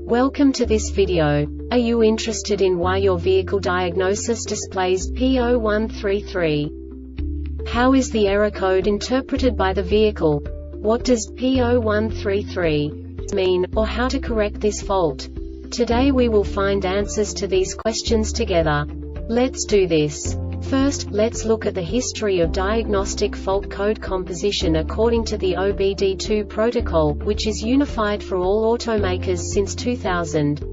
Welcome to this video. Are you interested in why your vehicle diagnosis displays P0133? How is the error code interpreted by the vehicle? What does P0133 mean, or how to correct this fault? Today we will find answers to these questions together. Let's do this. First, let's look at the history of diagnostic fault code composition according to the OBD2 protocol, which is unified for all automakers since 2000.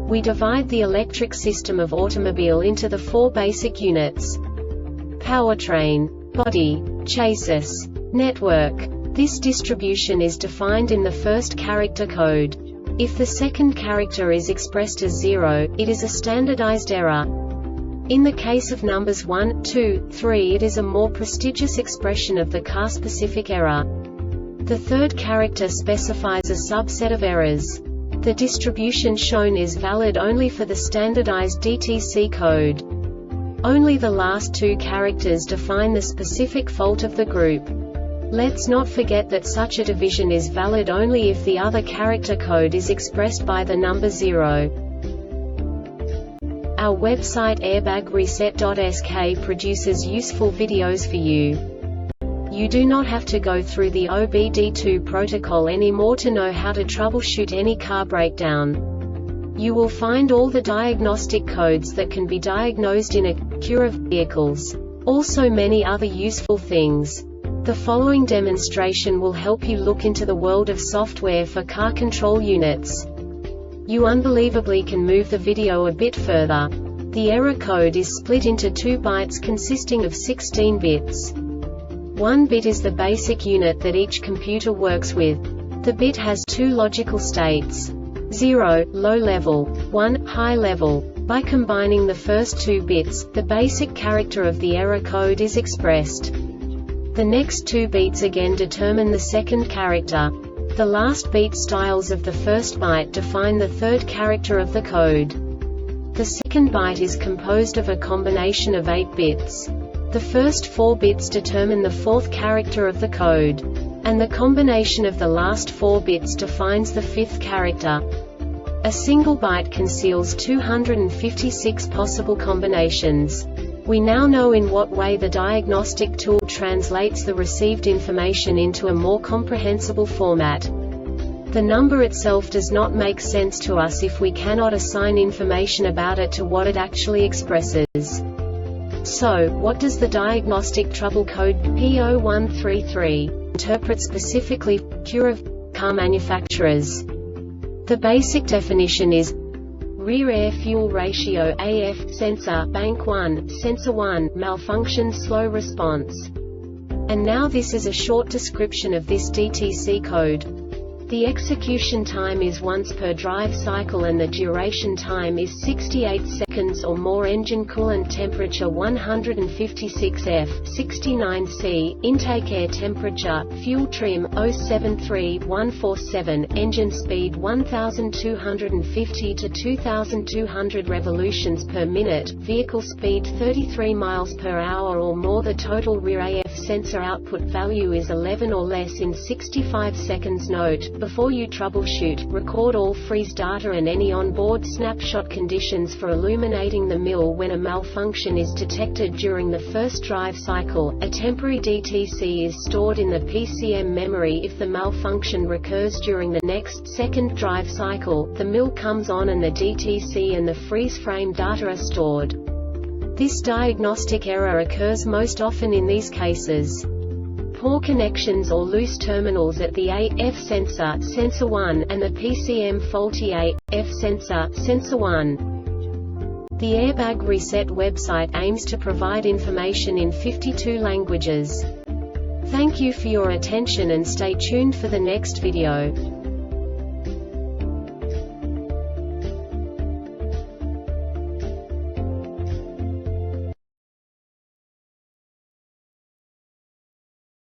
We divide the electric system of automobile into the four basic units: powertrain, body, chassis, network. This distribution is defined in the first character code. If the second character is expressed as 0, it is a standardized error. In the case of numbers 1, 2, 3, it is a more prestigious expression of the car-specific error. The third character specifies a subset of errors. The distribution shown is valid only for the standardized DTC code. Only the last two characters define the specific fault of the group. Let's not forget that such a division is valid only if the other character code is expressed by the number 0. Our website airbagreset.sk produces useful videos for you. You do not have to go through the OBD2 protocol anymore to know how to troubleshoot any car breakdown. You will find all the diagnostic codes that can be diagnosed in Acura vehicles. Also many other useful things. The following demonstration will help you look into the world of software for car control units. You unbelievably can move the video a bit further. The error code is split into 2 bytes consisting of 16 bits. 1 bit is the basic unit that each computer works with. The bit has 2 logical states: 0, low level, 1, high level. By combining the first 2 bits, the basic character of the error code is expressed. The next 2 beats again determine the second character. The last beat styles of the first byte define the third character of the code. The second byte is composed of a combination of 8 bits. The first 4 bits determine the fourth character of the code. And the combination of the last 4 bits defines the fifth character. A single byte conceals 256 possible combinations. We now know in what way the diagnostic tool translates the received information into a more comprehensible format. The number itself does not make sense to us if we cannot assign information about it to what it actually expresses. So, what does the Diagnostic Trouble Code P0133 interpret specifically for Acura car manufacturers? The basic definition is rear air fuel ratio AF sensor bank 1 sensor 1 malfunction slow response. And now this is a short description of this DTC code. The execution time is once per drive cycle and the duration time is 68 seconds or more. Engine coolant temperature 156 F 69 C, intake air temperature, fuel trim 073147, engine speed 1250 to 2200 revolutions per minute, vehicle speed 33 miles per hour or more. The total rear AF sensor output value is 11 or less in 65 seconds. Note: before you troubleshoot, record all freeze data and any onboard snapshot conditions for illuminating the mill when a malfunction is detected during the first drive cycle. A temporary DTC is stored in the PCM memory. If the malfunction recurs during the next second drive cycle, the mill comes on and the DTC and the freeze frame data are stored. This diagnostic error occurs most often in these cases: poor connections or loose terminals at the AF sensor, sensor 1, and the PCM faulty AF sensor, sensor 1. The Airbag Reset website aims to provide information in 52 languages. Thank you for your attention and stay tuned for the next video.